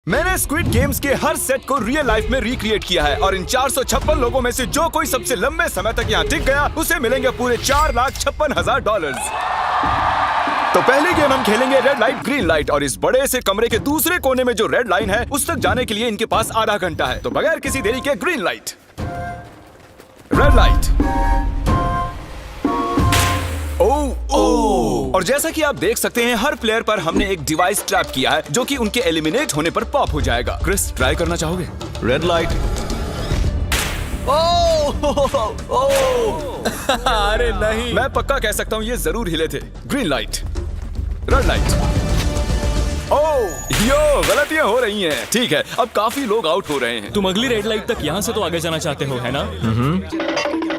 मैंने squid games के हर set को रियल लाइफ में रिक्रिएट किया है और इन 456 लोगों में से जो कोई सबसे लंबे समय तक यहाँ टिक गया उसे मिलेंगे पूरे $4,56,000। तो पहली गेम हम खेलेंगे रेड लाइट ग्रीन लाइट और इस बड़े से कमरे के दूसरे कोने में जो रेड लाइन है उस तक जाने के लिए इनके पास आधा घंटा है। तो बगैर किसी देरी के ग्रीन लाइट, रेड लाइट। और जैसा कि आप देख सकते हैं हर प्लेयर पर हमने एक डिवाइस ट्रैप किया है जो कि उनके एलिमिनेट होने पर पॉप हो जाएगा। क्रिस, ट्राई करना चाहोगे? Red light. अरे नहीं, मैं पक्का कह सकता हूँ ये जरूर हिले थे। Green light, red light. Yo, गलतियां हो रही हैं। ठीक है, अब काफी लोग आउट हो रहे हैं। तुम अगली रेड लाइट तक यहाँ से तो आगे जाना चाहते हो, है ना?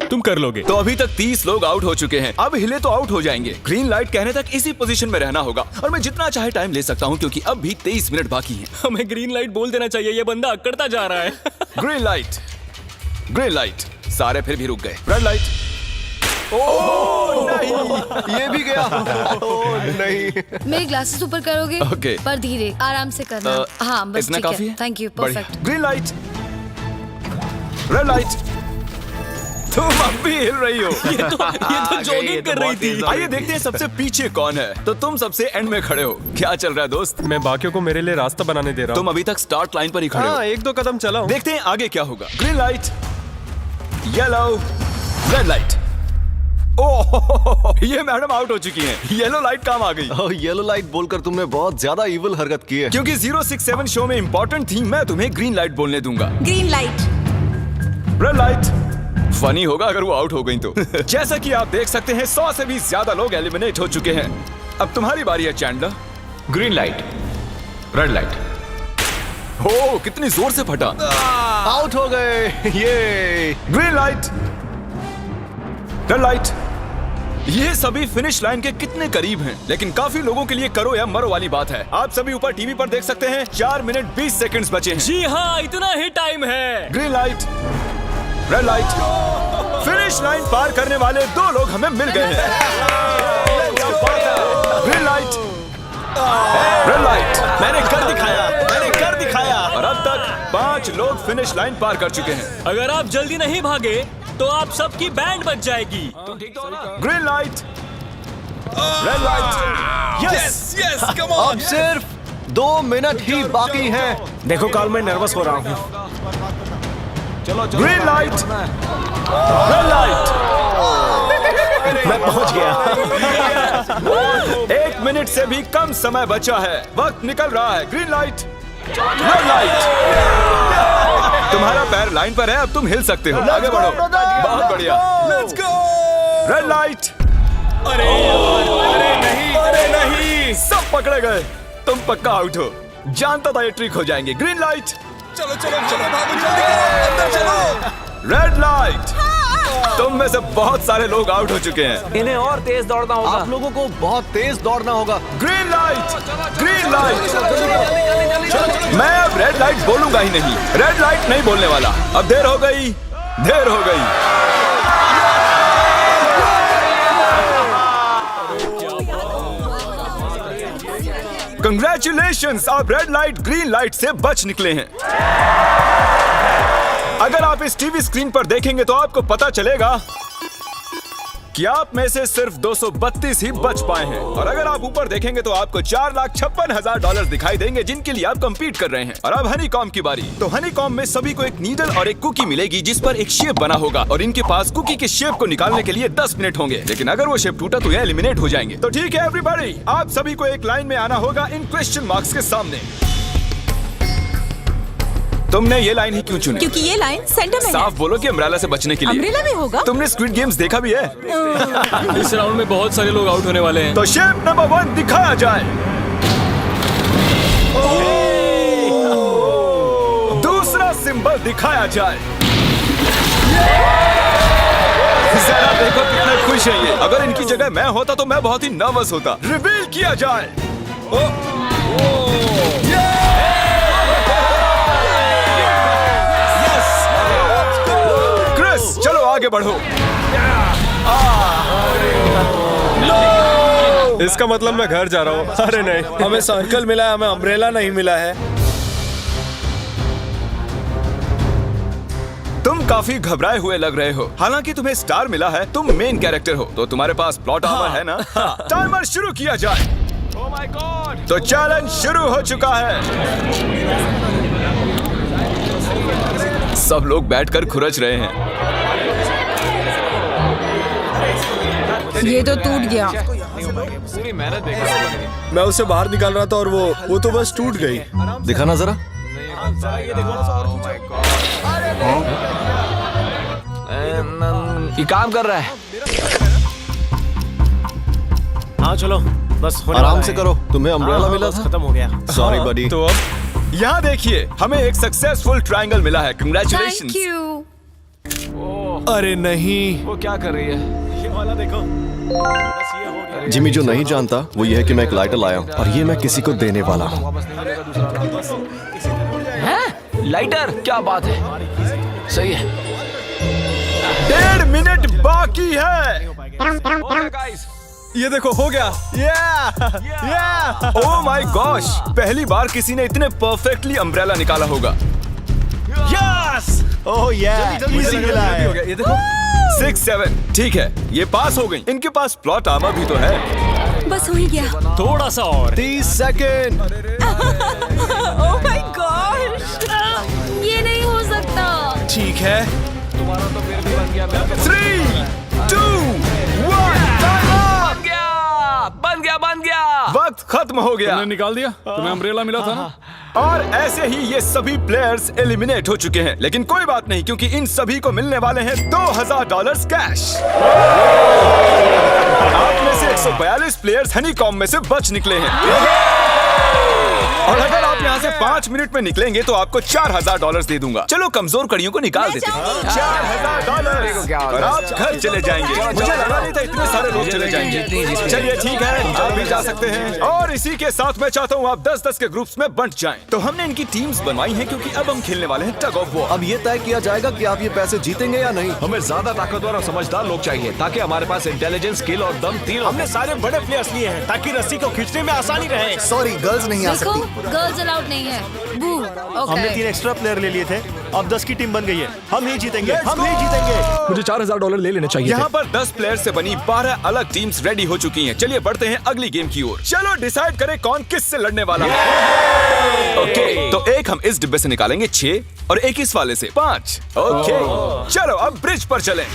तुम कर लोगे। तो अभी तक 30 लोग आउट हो चुके हैं। अब हिले तो आउट हो जाएंगे। ग्रीन लाइट कहने तक इसी पोजीशन में रहना होगा और मैं जितना चाहे टाइम ले सकता हूँ क्योंकि अब भी 23 मिनट बाकी हैं। हमें ग्रीन लाइट बोल देना चाहिए, ये बंदा अकड़ता जा रहा है। Green light, green light. सारे फिर भी रुक गए। Red light. नहीं, ये भी गया। नहीं। मेरे ग्लासेस ऊपर करोगे? ओके। पर धीरे, आराम से करना। हाँ, बस इतना ठीक काफी है। है? थैंक यू, बढ़िया। Perfect. Green light, red light. तुम अब भी हिल रही हो। ये तो जॉगिंग कर रही थी। आइए देखते हैं सबसे पीछे कौन है। तो तुम सबसे एंड में खड़े हो। क्या चल रहा है दोस्त? मैं बाकियों को मेरे लिए रास्ता बनाने दे रहा तुम हूँ। अभी तक स्टार्ट लाइन पर ही खड़े हो। हाँ, एक दो कदम चला हूँ। देखते हैं आगे क्या होगा। Green light, yellow, red light. Oh, ये मैडम आउट हो चुकी हैं। येलो लाइट काम आ गई। येलो लाइट बोलकर तुमने बहुत ज्यादा इविल हरकत की है। क्योंकि 067 शो में इंपॉर्टेंट थी, मैं तुम्हें ग्रीन लाइट बोलने दूंगा। Green light. Red light. Funny होगा अगर वो आउट हो गई तो। जैसा कि आप देख सकते हैं 100 से भी ज्यादा लोग एलिमिनेट हो चुके हैं। अब तुम्हारी बारी है Chandler. Green light, red light. हो, कितनी जोर से फटा। आउट हो गए। ये ग्रीन लाइट, रेड लाइट। ये सभी फिनिश लाइन के कितने करीब हैं, लेकिन काफी लोगों के लिए करो या मरो वाली बात है। आप सभी ऊपर टीवी पर देख सकते हैं 4 मिनट 20 सेकंड्स बचे हैं। जी हाँ, इतना ही टाइम है। Green light, red light. Finish line पार करने वाले 2 लोग हमें मिल गए हैं। Green light, red light. मैंने कर दिखाया, मैंने कर दिखाया। और अब तक 5 लोग फिनिश लाइन पार कर चुके हैं। अगर आप जल्दी नहीं भागे तो आप सबकी बैंड बच जाएगी। Green light, red light. Yes yes, come on. अब सिर्फ 2 मिनट ही बाकी हैं। देखो काल, मैं नर्वस हो रहा हूँ। Green light, red light. मैं पहुंच गया। 1 मिनट से भी कम समय बचा है। वक्त निकल रहा है। Green light, red light. तुम्हारा पैर लाइन पर है, अब तुम हिल सकते हो। आगे बढ़ो। बहुत बढ़िया। Let's go. Red light. अरे नहीं, अरे नहीं। सब पकड़े गए। तुम पक्का आउट हो। जानता था ये ट्रिक हो जाएंगे। Green light. चलो चलो चलो, भागो जल्दी, अंदर चलो। Red light. तुम में से बहुत सारे लोग आउट हो चुके हैं। इन्हें और तेज दौड़ना होगा। आप लोगों को बहुत तेज दौड़ना होगा। Green light, green light. मैं अब रेड लाइट बोलूंगा ही नहीं। रेड लाइट नहीं बोलने वाला। अब देर हो गई, देर हो गई। कंग्रेचुलेशंस, आप रेड लाइट ग्रीन लाइट से बच निकले हैं। अगर आप इस टीवी स्क्रीन पर देखेंगे तो आपको पता चलेगा कि आप में से सिर्फ 232 ही बच पाए हैं। और अगर आप ऊपर देखेंगे तो आपको $4,56,000 दिखाई देंगे जिनके लिए आप कंपीट कर रहे हैं। और अब हनीकॉम की बारी। तो हनीकॉम में सभी को एक नीडल और एक कुकी मिलेगी जिस पर एक शेप बना होगा और इनके पास कुकी के शेप को निकालने के लिए 10 मिनट होंगे। लेकिन अगर वो शेप टूटा तो ये एलिमिनेट हो जाएंगे। तो ठीक है एवरीबॉडी, आप सभी को एक लाइन में आना होगा इन क्वेश्चन मार्क्स के सामने। तुमने ये लाइन ही क्यों चुनी? क्योंकि ये लाइन सेंटर में है। साफ बोलो कि अम्ब्रेला से बचने के लिए। अम्ब्रेला में होगा। तुमने स्क्विड गेम्स देखा भी है? इस राउंड में बहुत सारे लोग आउट होने वाले हैं। तो शेप नंबर 1 दिखाया जाए। दूसरा सिंबल दिखाया जाए। जरा देखो कितने खुश हैं ये। अगर इनकी जगह मैं होता तो मैं बहुत ही नर्वस होता। रिवील किया जाए। क्रिस, चलो आगे बढ़ो। इसका मतलब मैं घर जा रहा हूँ। अरे नहीं, हमें सर्कल मिला है, हमें अम्ब्रेला नहीं मिला है। काफी घबराए हुए लग रहे हो। हालांकि तुम्हें स्टार मिला है, तुम मेन कैरेक्टर हो, तो तुम्हारे पास प्लॉट आर्मर है ना? टाइमर शुरू किया जाए। Oh my God! तो चैलेंज शुरू हो चुका है। सब लोग बैठकर खुरच रहे हैं। ये तो टूट गया। पूरी मेहनत बेकार। मैं उसे बाहर निकाल रहा था और वो तो बस टूट गई। दिखाना जरा। ये काम कर रहा है। हाँ चलो, बस होने आराम वाला से है। करो, तुम्हें अम्ब्रेला हाँ, मिला बस था। खत्म हो गया। सॉरी बडी। तो अब यहाँ देखिए, हमें एक सक्सेसफुल ट्रायंगल मिला है। Thank congratulations. यू। अरे नहीं, वो क्या कर रही है? ये वाला देखो, बस ये हो गया। जिमी जो नहीं जानता वो ये है कि मैं एक लाइटर लाया हूँ और ये मैं किसी को देने वाला हूँ। वापस नहीं मिलेगा दूसरा। हैं? लाइटर? क्या बात है? सही है। 1.5 मिनट बाकी है। Okay, guys. ये देखो, हो गया। ओह माय गॉश, पहली बार किसी ने इतने परफेक्टली अम्ब्रेला निकाला होगा। यस! ओह जल्दी इजी लगा, मिला जल्दी है। हो गया। ये देखो, 6-7 ठीक है, ये पास हो गई। इनके पास प्लॉट आर्मर भी तो है। बस हो ही गया। थोड़ा सा और। 30 सेकेंड। Oh my God. ये नहीं हो सकता। ठीक है। तुम्हारा तो फिर भी बन गया। 3, 2, 1, बन गया। वक्त खत्म हो गया। तुमने निकाल दिया? तुम्हें अम्ब्रेला मिला था ना? और ऐसे ही ये सभी प्लेयर्स एलिमिनेट हो चुके हैं। लेकिन कोई बात नहीं, क्योंकि इन सभी को मिलने वाले हैं $2000 कैश। आप में से 142 प्लेयर्स हनीकॉम्ब में से बच निकले हैं। और अगर आप यहाँ से 5 मिनट में निकलेंगे तो आपको $4000 दे दूंगा। चलो कमजोर कड़ियों को निकाल देते हैं। $4000 और आप घर चले जाएंगे। मुझे लगा नहीं था इतने सारे लोग चले जाएंगे। चलिए ठीक है, आप भी जा सकते हैं। और इसी के साथ मैं चाहता हूँ आप 10-10 के ग्रुप्स में बंट जाएं। तो हमने इनकी टीम्स बनवाई हैं क्योंकि अब हम खेलने वाले हैं टग ऑफ वॉर। अब ये तय किया जाएगा कि आप ये पैसे जीतेंगे या नहीं। हमें ज्यादा ताकतवर और समझदार लोग चाहिए ताकि हमारे पास इंटेलिजेंस, स्किल और दम तीनों। हमने सारे बड़े प्लेयर्स लिए हैं ताकि रस्सी को खींचने में आसानी रहे। सॉरी, गर्ल्स नहीं आ देखो, सकती। गर्ल्स अलाउड नहीं है। बू। हमने 3 ओके। एक्स्ट्रा प्लेयर ले लिए थे, अब 10 की टीम बन गई है। हम नहीं जीतेंगे, हम नहीं जीतेंगे। मुझे $4000 ले लेने चाहिए यहाँ पर 10 प्लेयर से बनी 12 अलग टीम्स रेडी हो चुकी हैं। चलिए बढ़ते हैं अगली गेम की ओर। चलो डिसाइड करें कौन किस से लड़ने वाला है। ओके, तो एक हम इस डिब्बे से निकालेंगे 6 और एक इस वाले से 5। ओके, चलो अब ब्रिज पर चलें।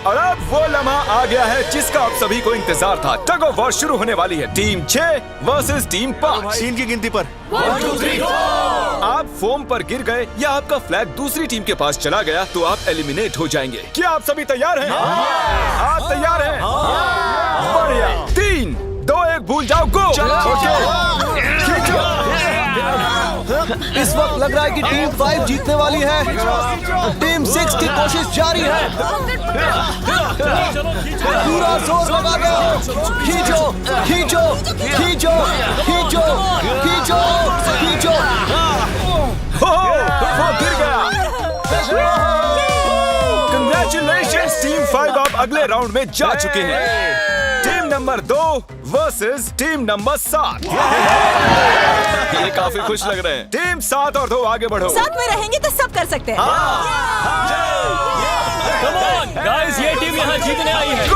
और अब वो लम्हा आ गया है जिसका आप सभी को इंतजार था। टग ऑफ वॉर शुरू होने वाली है। Team 6 versus team 5। 3 की गिनती पर। 1, 2, 3, 4। आप फोम पर गिर गए या आपका फ्लैग दूसरी टीम के पास चला गया तो आप एलिमिनेट हो जाएंगे। क्या आप सभी तैयार हैं? आप तैयार हैं? बढ़िया। 3, 2, 1 भूल जाओ, गो। इस वक्त लग रहा है कि टीम 5 जीतने वाली है। टीम 6 की कोशिश जारी है। पूरा जोर लगा दो। खींचो, खींचो, खींचो, खींचो, खींचो, खींचो। वो गिर गया। कंग्रेचुलेशंस टीम 5, आप अगले राउंड में जा चुके हैं। Team number 2 versus team number 7। ये काफी खुश लग रहे हैं। टीम 7 और 2 आगे बढ़ो। साथ में रहेंगे तो सब कर सकते हैं। कम ऑन गाइस, ये टीम यहाँ जीतने आई है।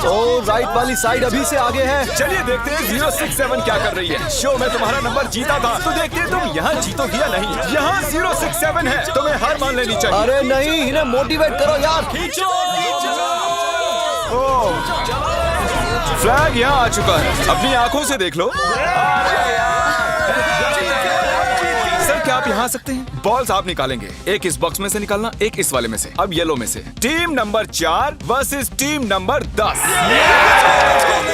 तो राइट वाली साइड अभी से आगे है। चलिए देखते हैं 067 क्या कर रही है। शो में तुम्हारा नंबर जीता था, तो देखते हैं तुम यहाँ जीतोगी या नहीं। यहाँ 067 है, तुम्हें हार मान लेनी चाहिए। अरे नहीं, इन्हें मोटिवेट करो यार। फ्लैग यहाँ आ चुका है, अपनी आंखों से देख लो। सर क्या आप यहाँ आ सकते हैं? बॉल्स आप निकालेंगे, एक इस बॉक्स में से निकालना, एक इस वाले में से। अब येलो में से। Team number 4 versus team number 10।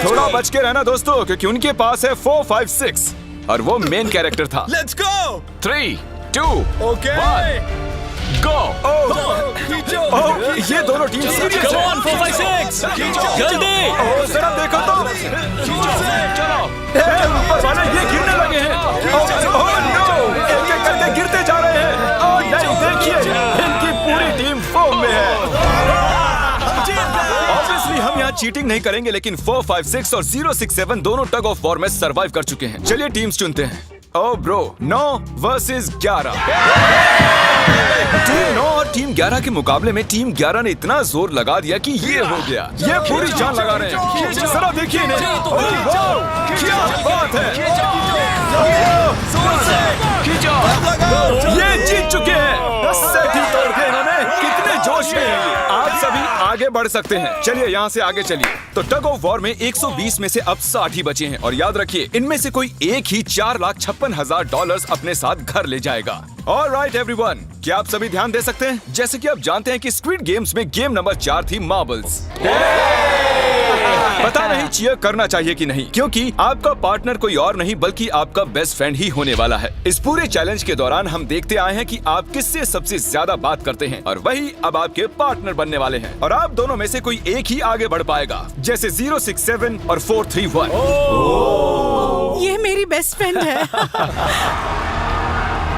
थोड़ा बच के रहना दोस्तों, क्योंकि उनके पास है 4, 5, 6 और वो मेन कैरेक्टर था। Let's go. 3, 2, ओके। 1 गो। ये दोनों टीम सीरियस कम है। ऑन 4, 5, 6 जल्दी। जरा देखो तो। चलो ऊपर वाले ये गिरने लगे हैं। ओह नो, एक-एक करके गिरते जा रहे हैं। ओह नहीं, देखिए इनकी पूरी टीम फॉर्म में है। ऑब्वियसली हम यहाँ चीटिंग नहीं करेंगे, लेकिन 4, 5, 6 और 067 दोनों टग ऑफ वॉर में सरवाइव कर चुके हैं। चलिए टीम्स चुनते हैं। ओ ब्रो, 9 वर्सेस 11। टीम 9 और टीम 11 के मुकाबले में टीम 11 ने इतना जोर लगा दिया कि ये हो गया। ये पूरी जान लगा रहे हैं। जरा देखिए इन्हें। ओह, वाह, क्या बात है। ये जीत चुके हैं। सेट ही तोड़ दिए इन्होंने। कितने जोश में हैं ये। आप सभी आगे बढ़ सकते हैं। चलिए यहाँ से आगे चलिए। तो टग ऑफ वॉर में 120 में से अब 60 ही बचे हैं और याद रखिए इनमें से कोई एक ही $4,56,000 अपने साथ घर ले जाएगा। ऑलराइट एवरीवन, क्या आप सभी ध्यान दे सकते हैं? जैसे कि आप जानते हैं कि स्क्विड गेम्स में गेम नंबर 4 थी मार्बल्स। पता नहीं चीयर करना चाहिए कि नहीं, क्योंकि आपका पार्टनर कोई और नहीं बल्कि आपका बेस्ट फ्रेंड ही होने वाला है। इस पूरे चैलेंज के दौरान हम देखते आए हैं कि आप किससे सबसे ज्यादा बात करते हैं और वही अब आपके पार्टनर बनने वाले हैं और आप दोनों में से कोई एक ही आगे बढ़ पाएगा, जैसे 067 और 431। ये मेरी बेस्ट फ्रेंड है।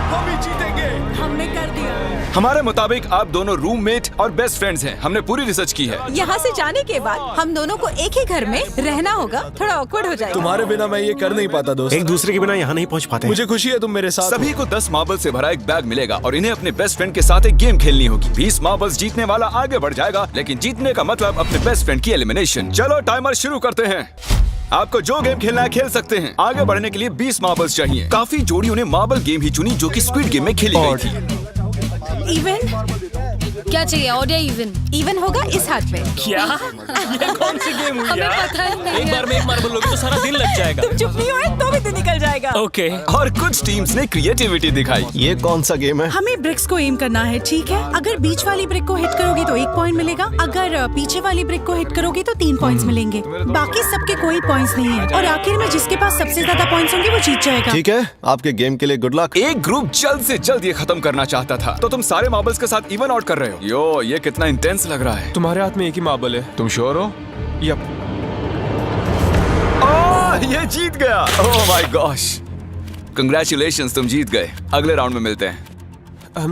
हम ही जीतेंगे। हमने कर दिया। हमारे मुताबिक आप दोनों रूममेट और बेस्ट फ्रेंड्स हैं। हमने पूरी रिसर्च की है। यहाँ से जाने के बाद हम दोनों को एक ही घर में रहना होगा। थोड़ा ऑकवर्ड हो जाएगा। तुम्हारे बिना मैं ये कर नहीं पाता दोस्त। एक दूसरे के बिना यहाँ नहीं पहुँच पाते। मुझे खुशी है तुम मेरे साथ सभी को 10 मार्बल से भरा एक बैग मिलेगा और इन्हें अपने बेस्ट फ्रेंड के साथ एक गेम खेलनी होगी। 20 मार्बल्स जीतने वाला आगे बढ़ जाएगा, लेकिन जीतने का मतलब अपने बेस्ट फ्रेंड की एलिमिनेशन। चलो टाइमर शुरू करते हैं। आपको जो गेम खेलना है खेल सकते हैं। आगे बढ़ने के लिए 20 मार्बल्स चाहिए। काफी जोड़ियों ने मार्बल गेम ही चुनी जो कि स्क्विड गेम में खेली गई थी। इवन क्या चाहिए? ऑड या इवन? इवन होगा इस हाथ पे। क्या? ये कौन सी गेम हुई हमें यार? पता ही नहीं एक है। बार में एक मार्बल लोगे तो सारा दिन लग जाएगा। तुम चुप नहीं हुए तो भी दिन निकल जाएगा। ओके। और कुछ टीम्स ने क्रिएटिविटी दिखाई। ये कौन सा गेम है? हमें ब्रिक्स को एम करना है, ठीक है? अगर बीच वाली ब्रिक को हिट करोगे तो 1 पॉइंट मिलेगा। अगर पीछे वाली ब्रिक को हिट करोगे तो 3 पॉइंट्स मिलेंगे। बाकी सबके कोई पॉइंट्स नहीं है और आखिर में जिसके पास सबसे ज्यादा पॉइंट्स होंगे वो जीत जाएगा। ठीक है, आपके गेम के लिए गुड लक। एक ग्रुप जल्द से जल्द ये खत्म करना चाहता था, तो तुम सारे मार्बल्स के साथ इवन आउट कर रहे हो। यो, ये कितना इंटेंस लग रहा है। तुम्हारे हाथ में एक ही मार्बल है, तुम श्योर हो? यप। ये जीत गया। ओह माय गॉश, कंग्रेचुलेशंस, तुम जीत गए। अगले राउंड में मिलते हैं।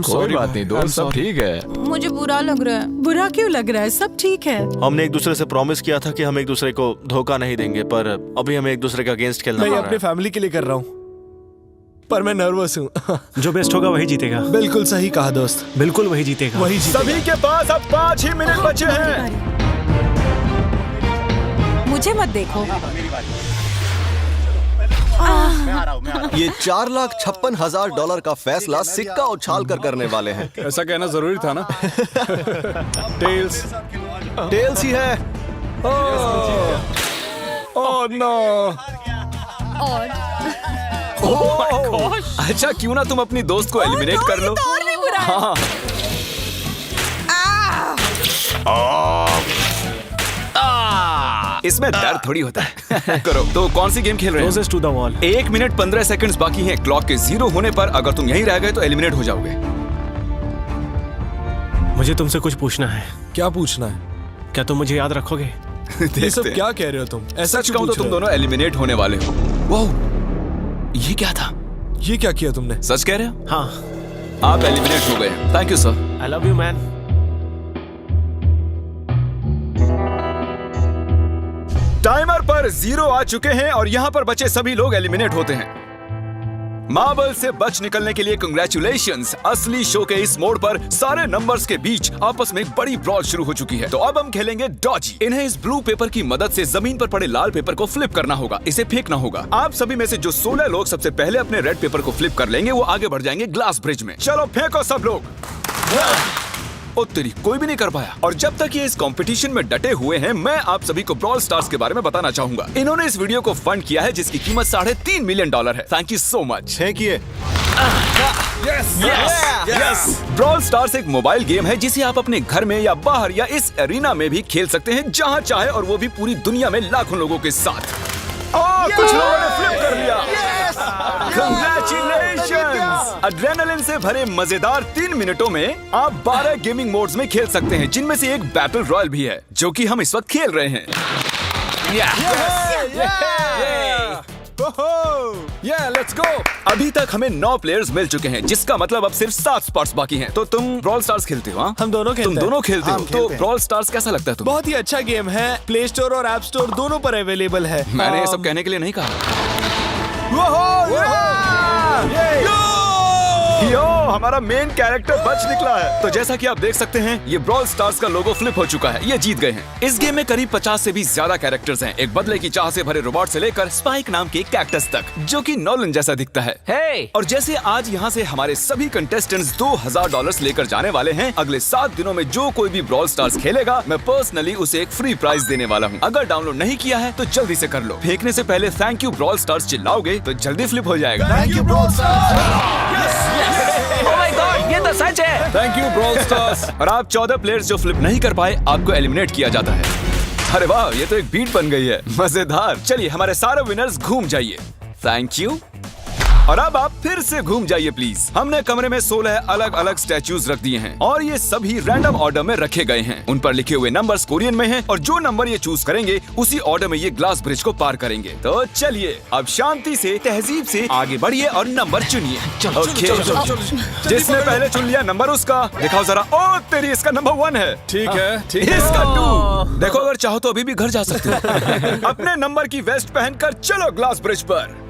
कोई बात नहीं दोस्त, सब ठीक है। मुझे बुरा लग रहा है। बुरा क्यों लग रहा है? सब ठीक है। हमने एक दूसरे से प्रॉमिस किया था कि हम एक दूसरे को धोखा नहीं देंगे, पर अभी हमें एक दूसरे का अगेंस्ट खेलना मैं पड़ ये रहा अपने है। फैमिली के लिए कर रहा हूँ, पर मैं नर्वस हूँ। जो बेस्ट होगा वही जीतेगा। बिल्कुल सही कहा दोस्त, बिल्कुल वही जीतेगा। वही जीतेगा। सभी के पास अब 5 ही मिनट बचे हैं। मुझे मत देखो। ये $4,56,000 का फैसला सिक्का उछाल कर करने वाले हैं। ऐसा कहना जरूरी था ना। टेल्स ही है। Oh no. और अच्छा, क्यों ना तुम अपनी दोस्त को एलिमिनेट कर लो। और भी बुरा है। हाँ। इसमें दर्द थोड़ी होता है। करो। तो कौन सी गेम खेल रहे हैं? Closest to the wall। 1 minute 15 seconds बाकी हैं। क्लॉक के 0 होने पर अगर तुम यहीं रह गए तो एलिमिनेट हो जाओगे। मुझे तुमसे कुछ पूछना है। क्या पूछना है? क्या तुम मुझे याद रखोगे? ये सब देखते हैं। क्या कह रहे हो तुम? ऐसा सच क्यों कहूं तो पूछ तुम रहे हो? दोनों एलिमिनेट होने वाले हो। वाह, ये क्या था? ये क्या किया तुमने? सच कह रहे हो? हाँ। आप एलिमिनेट हो गए। Thank you sir. I love you man. Timer पर 0 आ चुके हैं और यहाँ पर बचे सभी लोग एलिमिनेट होते हैं। मार्बल से बच निकलने के लिए कंग्रेचुलेशंस। असली शो के इस मोड़ पर सारे नंबर्स के बीच आपस में एक बड़ी ब्रॉल शुरू हो चुकी है। तो अब हम खेलेंगे डॉजी। इन्हें इस ब्लू पेपर की मदद से जमीन पर पड़े लाल पेपर को फ्लिप करना होगा, इसे फेंकना होगा। आप सभी में से जो 16 लोग सबसे पहले अपने रेड पेपर को फ्लिप कर लेंगे वो आगे बढ़ जाएंगे ग्लास ब्रिज में। चलो फेंको सब लोग। ओ तेरी, कोई भी नहीं कर पाया। और जब तक ये इस कंपटीशन में डटे हुए हैं, मैं आप सभी को ब्रॉल स्टार्स के बारे में बताना चाहूंगा। इन्होंने इस वीडियो को फंड किया है जिसकी कीमत $3.5 मिलियन है। Thank you so much. फेंकिए। ब्रॉल स्टार्स एक मोबाइल गेम है जिसे आप अपने घर में या बाहर या इस एरिना में भी खेल सकते हैं, जहां चाहे, और वो भी पूरी दुनिया में लाखों लोगों के साथ। कुछ लोगों ने फ्लिप कर लिया। Congratulations! एड्रेनलिन से भरे मजेदार 3 मिनटों में आप 12 गेमिंग मोड्स में खेल सकते हैं, जिनमें से एक बैटल रॉयल भी है, जो कि हम इस वक्त खेल रहे हैं। Let's go. अभी तक हमें 9 प्लेयर्स मिल चुके हैं, जिसका मतलब अब सिर्फ 7 स्पॉट्स बाकी हैं। तो तुम ब्रॉल स्टार्स खेलते हो? हाँ, हम दोनों खेलते तुम हैं। दोनों खेलते हो। हम तो खेलते हैं। ब्रॉल स्टार्स कैसा लगता है तुम्हें? बहुत ही अच्छा गेम है। प्ले स्टोर और ऐप स्टोर दोनों पर अवेलेबल है। मैंने ये सब कहने के लिए नहीं कहा। यो, हमारा मेन कैरेक्टर बच निकला है। तो जैसा कि आप देख सकते हैं, ये ब्रॉल स्टार्स का लोगो फ्लिप हो चुका है। ये जीत गए हैं। इस गेम में करीब 50 से भी ज्यादा कैरेक्टर्स हैं। एक बदले की चाह से भरे रोबोट से लेकर स्पाइक नाम के कैक्टस तक, जो कि नॉलन जैसा दिखता है। हे और जैसे आज यहाँ से हमारे सभी कंटेस्टेंट्स $2000 लेकर जाने वाले हैं, अगले 7 दिनों में जो कोई भी ब्रॉल स्टार्स खेलेगा, मैं पर्सनली उसे एक फ्री प्राइज देने वाला हूँ। अगर डाउनलोड नहीं किया है तो जल्दी से कर लो। फेंकने से पहले थैंक यू ब्रॉल स्टार्स चिल्लाओगे तो जल्दी फ्लिप हो जाएगा। Thank you bro. Oh my God, ये तो सच है। Thank you brawl stars. और आप 14 प्लेयर्स जो फ्लिप नहीं कर पाए, आपको एलिमिनेट किया जाता है। अरे वाह, ये तो एक बीट बन गई है, मजेदार। चलिए हमारे सारे विनर्स घूम जाइए। Thank you. और अब आप फिर से घूम जाइए प्लीज। हमने कमरे में 16 अलग अलग स्टैचूज रख दिए हैं और ये सभी रैंडम ऑर्डर में रखे गए हैं। उन पर लिखे हुए नंबर्स कोरियन में हैं और जो नंबर ये चूज करेंगे उसी ऑर्डर में ये ग्लास ब्रिज को पार करेंगे। तो चलिए अब शांति से, तहजीब से आगे बढ़िए और नंबर चुनिए। ओके, जिसने पहले चुन लिया नंबर उसका दिखाओ जरा। ओ तेरी, इसका नंबर 1 है। ठीक है, ठीक है। इसका 2। देखो, अगर चाहो तो अभी भी घर जा सकते हो। अपने नंबर की वेस्ट पहनकर चलो ग्लास ब्रिज पर।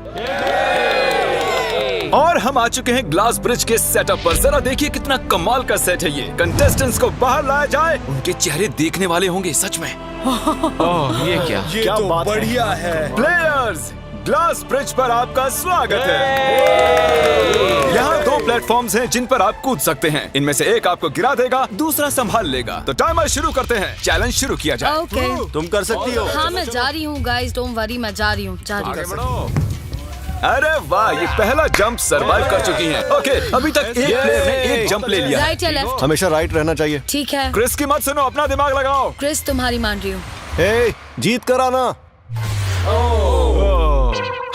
और हम आ चुके हैं ग्लास ब्रिज के सेटअप पर। जरा देखिए कितना कमाल का सेट है ये। कंटेस्टेंट्स को बाहर लाया जाए, उनके चेहरे देखने वाले होंगे सच में। ये क्या? ये तो बढ़िया है। प्लेयर्स, ग्लास ब्रिज पर आपका स्वागत है। यहाँ 2 प्लेटफॉर्म्स हैं जिन पर आप कूद सकते हैं। इनमें से एक आपको गिरा देगा, दूसरा संभाल लेगा। तो टाइमर शुरू करते हैं। चैलेंज शुरू किया जाए। ओके। तुम कर सकती हो। हाँ, मैं जा रही हूँ गाइस, डोंट वरी, मैं जा रही हूँ, जा रही हूँ। अरे वाह, ये पहला जंप सरवाइव कर चुकी हैं। ओके, अभी तक एक प्लेयर ने एक जंप ले लिया है। राइट या लेफ्ट? हमेशा राइट रहना चाहिए। ठीक है क्रिस की मत सुनो, अपना दिमाग लगाओ। क्रिस, तुम्हारी मान रही हूँ। हे, जीत कर आना।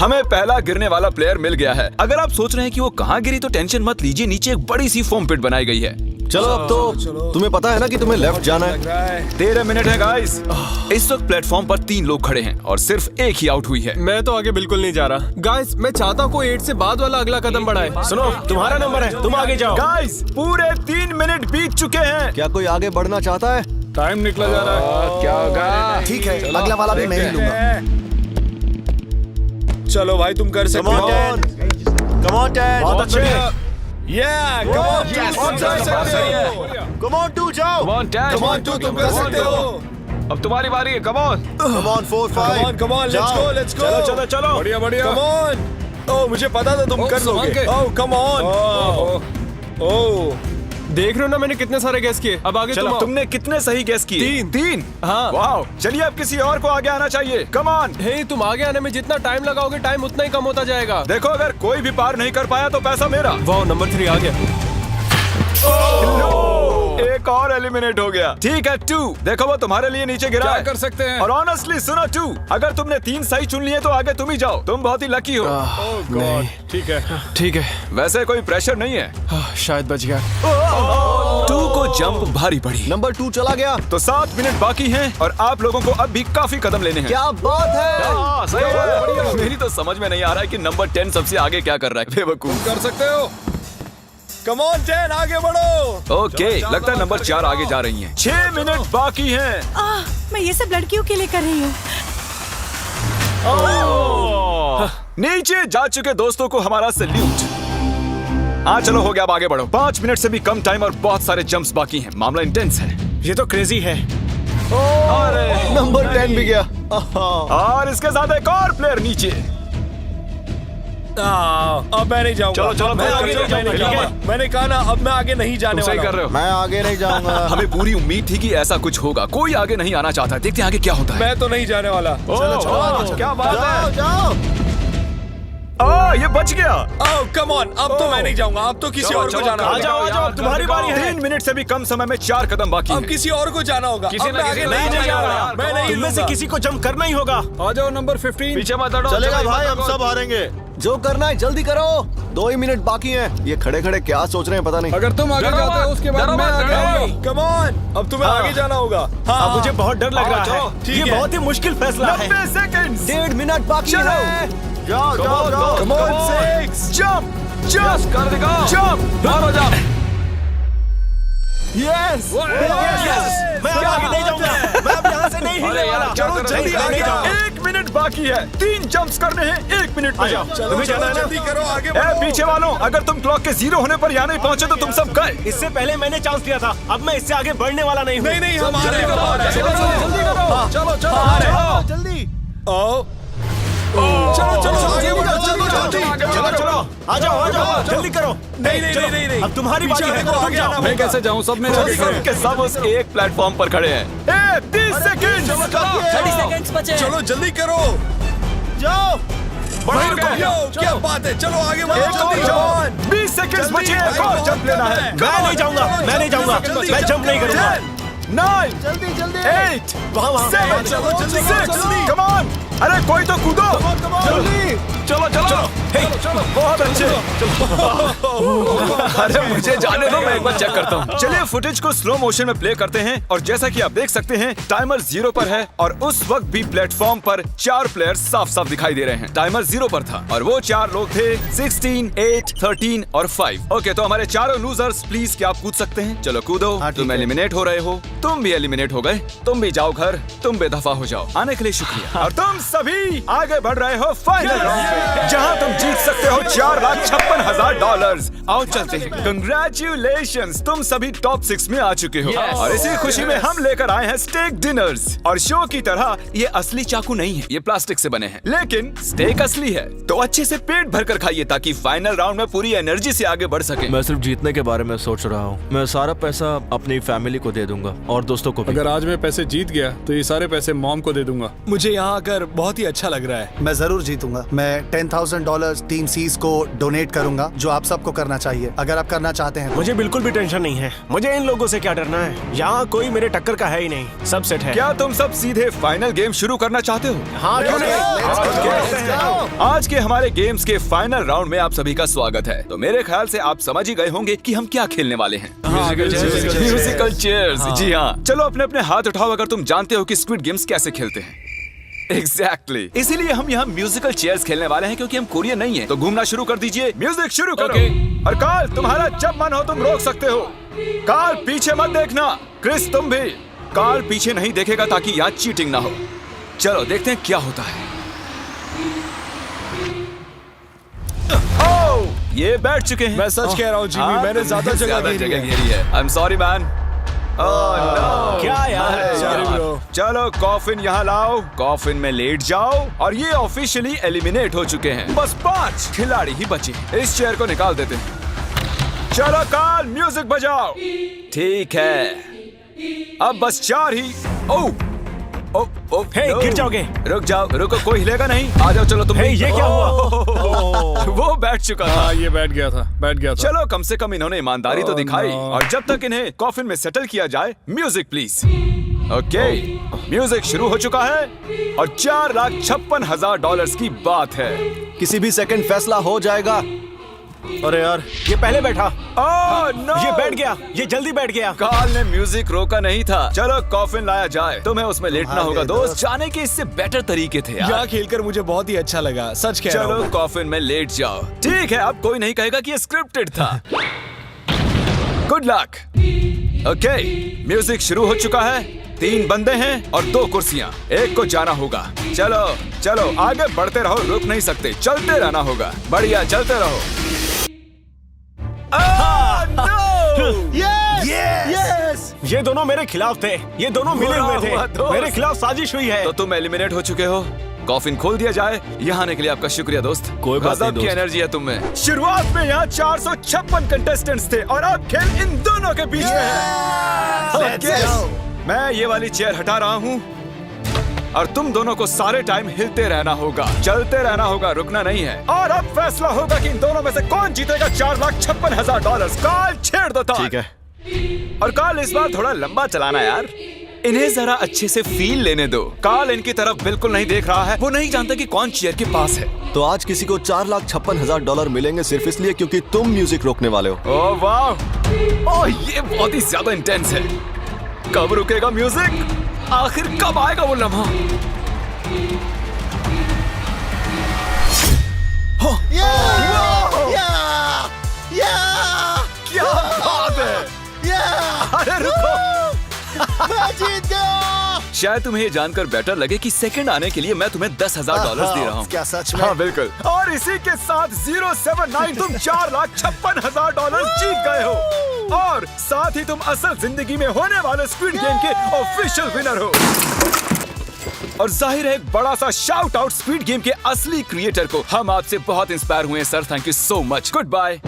हमें पहला गिरने वाला प्लेयर मिल गया है। अगर आप सोच रहे हैं कि वो कहाँ गिरी तो टेंशन मत लीजिए, नीचे एक बड़ी सी फोम पिट बनाई गई है। चलो अब तो तुम्हें पता है ना कि तुम्हें लेफ्ट जाना है। 13 मिनट है गाइस। इस वक्त प्लेटफॉर्म पर 3 लोग खड़े हैं और सिर्फ एक ही आउट हुई है। मैं तो आगे बिल्कुल नहीं जा रहा। गाइस, मैं चाहता हूँ कोई 8 से बाद वाला अगला कदम बढ़ाए। सुनो, तुम्हारा नंबर है, तुम आगे जाओ। गाइस, पूरे 3 मिनट बीत चुके हैं। क्या कोई आगे बढ़ना चाहता है? टाइम निकला जा रहा है। क्या होगा? ठीक है, अगला वाला भी मैं ही लूंगा। चलो भाई, तुम कर सकते हो। Come on 10। बहुत अच्छे। Yeah, come on, Yes, तुम कर सकते हो। Come on 2, जाओ। Come on, Dad. Come on 2, तुम कर सकते हो। अब तुम्हारी बारी है, come on. Come on 4, 5। Come on, let's go, let's go। चलो चलो चलो। बढ़िया बढ़िया। Come on। ओह, मुझे पता था तुम कर संभाल लोगे। के। ओह, come on। ओह, देख रहे हो ना, मैंने कितने सारे गैस किए। अब आगे चलो, तुम आओ। तुमने कितने सही गेस किए? 3। हाँ। वाओ, चलिए अब किसी और को आगे आना चाहिए। Come on. हे, तुम आगे आने में जितना टाइम लगाओगे, टाइम उतना ही कम होता जाएगा। देखो, अगर कोई भी पार नहीं कर पाया तो पैसा मेरा। वाह, नंबर 3 आ गया। एक और एलिमिनेट हो गया। ठीक है 2, देखो वो तुम्हारे लिए नीचे गिरा क्या है। कर सकते हैं? और ऑनेस्टली सुनो 2, अगर तुमने 3 सही चुन लिए तो आगे तुम ही जाओ। तुम बहुत ही लकी हो। नहीं, ठीक है, ठीक है। वैसे कोई प्रेशर नहीं है। शायद बच गया। 2 को जंप भारी पड़ी। नंबर 2 चला गया। तो 7 मिनट बाकी हैं और आप लोगों को अब भी काफी कदम लेने हैं। क्या बात है। हाँ, सही है। मेरी तो समझ में नहीं आ रहा है कि नंबर 10 सबसे आगे क्या कर रहा है। बेवकूफ। कर सकते हो। come on 10, आगे बढ़ो। ओके, लगता है नंबर 4 आगे जा रही हैं। 6 मिनट बाकी हैं। मैं ये सब लड़कियों के लिए कर रही हूँ। नीचे जा चुके दोस्तों को हमारा सैल्यूट। चलो हो गया, अब आगे बढ़ो। 5 मिनट से भी कम टाइम और बहुत सारे जंप्स बाकी हैं। मामला इंटेंस है। ये तो क्रेजी है। नंबर 10 भी गया। और इसके साथ एक और प्लेयर नीचे। अब मैं नहीं जाऊंगा। चलो, चलो, मैं चलो, आगे चलो, नहीं जाने चलो, वाला। चलो। मैंने कहा ना, अब मैं आगे नहीं जाने तुम सही वाला कर रहे हो। मैं आगे नहीं जाऊंगा। हमें पूरी उम्मीद थी कि ऐसा कुछ होगा। कोई आगे नहीं आना चाहता। देखते हैं आगे क्या होता है। मैं तो नहीं जाने वाला। चलो, क्या बात है। जाओ। ये बच गया। ओह, कम ऑन, अब तो मैं नहीं जाऊंगा। अब तो किसी और को जाना होगा। आ जाओ, अब तुम्हारी बारी है। 3 मिनट से भी कम समय में 4 कदम बाकी अब हैं। किसी और को जाना होगा। किसी अब ना मैं किसी आगे को नहीं जाना जाने होगा। वाला। मैं नहीं तुम में से किसी को जंप करना ही होगा। आ जाओ नंबर 15। पीछे मत हटो। चलेगा भाई, हम सब हारेंगे। जो करना है जल्दी करो। 2 ही मिनट बाकी हैं। ये खड़े खड़े क्या सोच रहे हैं पता नहीं। अगर तुम आगे डरो जाते हो मत, उसके बाद डरो मैं मत, आगे डरो। आऊंगा। कम ऑन, अब तुम्हें आगे जाना होगा। हाँ, मुझे बहुत डर लग रहा है। ठीक है। बहुत ही मुश्किल फैसला है। 90 सेकंड्स। 1.5 मिनट बाकी चलो। है। जाओ जाओ जाओ। Come on, 6 जंप Yes, कर दिखाओ। जंप। बाहर हो जाओ। यस मैं अब आगे नहीं जाऊंगा। मैं अब यहाँ से नहीं अरे हिलने यार, वाला। क्या चलो कर रहे जल्दी हो? आगे नहीं जाओ। जाओ। 1 मिनट बाकी है। 3 जंप्स करने हैं 1 मिनट में। तुम्हें जाना है ना? जल्दी करो, आगे बढ़ो। पीछे वालों, अगर तुम क्लॉक के 0 होने पर यहाँ नहीं पहुँचे तो तुम सब गए। इससे पहले मैंने चांस लिया था, अब मैं इससे आगे बढ़ने वाला नहीं हूँ। नहीं हम आ रहे हैं। चलो जल्दी। चलो आ जाओ जल्दी करो। नहीं अब तुम्हारी बारी है। आगे आना। मैं कैसे जाऊँ? सब मेरे आगे खड़े हैं। सबके सब उस एक प्लेटफॉर्म पर खड़े हैं। 30 सेकंड। 30 सेकंड्स बचे। चलो जल्दी करो। जाओ। क्या बात है, चलो आगे बढ़ो जल्दी। 20 सेकंड बचे हैं, एक और जंप लेना है। मैं नहीं जाऊंगा, मैं जंप नहीं करूंगा। 9 जल्दी 8 वहाँ 7 चलो, जल्दी, 6 जल्दी। Come on. अरे कोई तो कूदो। चलो बहुत अच्छे। अरे मुझे जाने दो, मैं एक बार चेक करता हूँ। चलिए फुटेज को स्लो मोशन में प्ले करते हैं और जैसा कि आप देख सकते हैं टाइमर 0 पर है और उस वक्त भी प्लेटफॉर्म पर 4 प्लेयर्स साफ साफ दिखाई दे रहे हैं। टाइमर 0 पर था और वो 4 लोग थे 16, 8, 13 और 5। ओके, तो हमारे चारों लूजर्स प्लीज क्या आप कूद सकते हैं? चलो कूदो। तुम एलिमिनेट हो रहे हो, तुम भी एलिमिनेट हो गए, तुम भी जाओ घर, तुम बेदफा हो जाओ। आने के लिए शुक्रिया। और तुम सभी आगे बढ़ रहे हो फाइनल राउंड पे, जहां तुम जीत सकते हो $4,56,000। आओ चलते हैं। कंग्रेचुलेशंस, तुम सभी टॉप 6 में आ चुके हो। और इसी खुशी में हम लेकर आए हैं स्टेक डिनर्स। और शो की तरह ये असली चाकू नहीं है, ये प्लास्टिक से बने हैं, लेकिन स्टेक असली है। तो अच्छे से पेट भर कर खाइए ताकि फाइनल राउंड में पूरी एनर्जी से आगे बढ़ सके। मैं सिर्फ जीतने के बारे में सोच रहा हूँ। मैं सारा पैसा अपनी फैमिली को दे दूंगा और दोस्तों को भी। अगर आज मैं पैसे जीत गया तो ये सारे पैसे मॉम को दे दूंगा। मुझे यहाँ आकर बहुत ही अच्छा लग रहा है। मैं जरूर जीतूंगा। मैं $10,000 टीम सीज को डोनेट करूंगा, जो आप सबको करना चाहिए अगर आप करना चाहते हैं। मुझे बिल्कुल भी टेंशन नहीं है। मुझे इन लोगों से क्या डरना है, यहाँ कोई मेरे टक्कर का है ही नहीं, सब सेट है। क्या तुम सब सीधे फाइनल गेम शुरू करना चाहते हो? हाँ क्यों नहीं? आज के हमारे गेम्स के फाइनल राउंड में आप सभी का स्वागत है। तो मेरे ख्याल से आप समझ ही गए होंगे कि हम क्या खेलने वाले हैं। Musical chairs. जी हाँ, चलो अपने अपने हाथ उठाओ अगर तुम जानते हो कि स्क्विड गेम्स कैसे खेलते हैं। एग्जैक्टली, इसीलिए हम यहाँ म्यूजिकल चेयर्स खेलने वाले हैं क्योंकि हम कोरियन नहीं हैं। तो घूमना शुरू कर दीजिए, म्यूजिक शुरू करो। और कार्ल, तुम्हारा जब मन हो तुम रोक सकते हो। कार्ल पीछे मत देखना। क्रिस तुम भी। कार्ल पीछे नहीं देखेगा ताकि यहाँ चीटिंग ना हो। चलो देखते हैं क्या होता है। ओह, ये बैठ चुके हैं। मैं सच कह रहा हूँ जिमी, मैंने ज्यादा जगह घेरी है। I am sorry man. क्या यार? चलो कॉफिन यहाँ लाओ, कॉफिन में लेट जाओ। और ये ऑफिशियली एलिमिनेट हो चुके हैं। बस 5 खिलाड़ी ही बचे हैं। इस चेयर को निकाल देते हैं। चलो कार्ल, म्यूजिक बजाओ। ठीक है, अब बस 4 ही। ओह हे, गिर जाओगे। रुक जाओ, रुको, कोई हिलेगा नहीं। आ जाओ, चलो तुम। ये क्या हुआ? वो बैठ चुका था। ये बैठ गया था। चलो कम से कम इन्होंने ईमानदारी तो दिखाई। और जब तक इन्हें कॉफिन में सेटल किया जाए, म्यूजिक प्लीज। ओके, म्यूजिक शुरू हो चुका है और $4,56,000 की बात है। किसी भी सेकंड फैसला हो जाएगा। अरे यार, ये पहले बैठा। नो, ये बैठ गया, ये जल्दी बैठ गया। कार्ल ने म्यूजिक रोका नहीं था। चलो कॉफिन लाया जाए, तुम्हें उसमें लेटना होगा दोस्त। जाने के इससे बेटर तरीके थे यार। यहाँ खेलकर मुझे बहुत ही अच्छा लगा, सच कह रहा हूँ। चलो कॉफिन में लेट जाओ। ठीक है, अब कोई नहीं कहेगा कि ये स्क्रिप्टेड था। Good luck. ओके, म्यूजिक शुरू हो चुका है। 3 बंदे हैं और 2 कुर्सियां। एक को जाना होगा। चलो चलो आगे बढ़ते रहो, रुक नहीं सकते, चलते रहना होगा। बढ़िया, चलते रहो। यस! ये दोनों मेरे खिलाफ थे, ये दोनों मिले हुए थे। मेरे खिलाफ साजिश हुई है। तो तुम एलिमिनेट हो चुके हो। कॉफिन खोल दिया जाए। यहाँ आने के लिए आपका शुक्रिया दोस्त। कोई बात नहीं गजब की दोस्त। एनर्जी है तुम में। शुरुआत में यहाँ 456 कंटेस्टेंट्स थे और अब खेल इन दोनों के बीच में है। Okay, मैं ये वाली चेयर हटा रहा हूँ और तुम दोनों को सारे टाइम हिलते रहना होगा, चलते रहना होगा, रुकना नहीं है। और अब फैसला होगा कि इन दोनों में से कौन जीतेगा $4,56,000। कार्ल छेड़ दो। ठीक है। और कार्ल इस बार थोड़ा लंबा चलाना यार, इन्हें जरा अच्छे से फील लेने दो। कार्ल इनकी तरफ बिल्कुल नहीं देख रहा है, वो नहीं जानता कि कौन चेयर के पास है। तो आज किसी को $4,56,000 मिलेंगे सिर्फ इसलिए क्योंकि तुम म्यूजिक रोकने वाले हो। ओह वाह, ओह ये बहुत ही ज्यादा इंटेंस है। कब रुकेगा म्यूजिक? आखिर कब आएगा वो लम्हा? क्या बात है? अरे रुको, मैं जीत गया। शायद तुम्हें ये जानकर बेटर लगे कि सेकंड आने के लिए मैं तुम्हें $10,000 दे रहा हूँ। क्या सच में? हाँ बिल्कुल। और इसी के साथ 079 तुम $4,56,000 जीत गए हो और साथ ही तुम असल जिंदगी में होने वाले स्क्विड गेम के ऑफिशियल विनर हो। और जाहिर है एक बड़ा सा शाउट आउट स्क्विड गेम के असली क्रिएटर को। हम आपसे बहुत इंस्पायर हुए हैं sir, thank you so much. Good bye.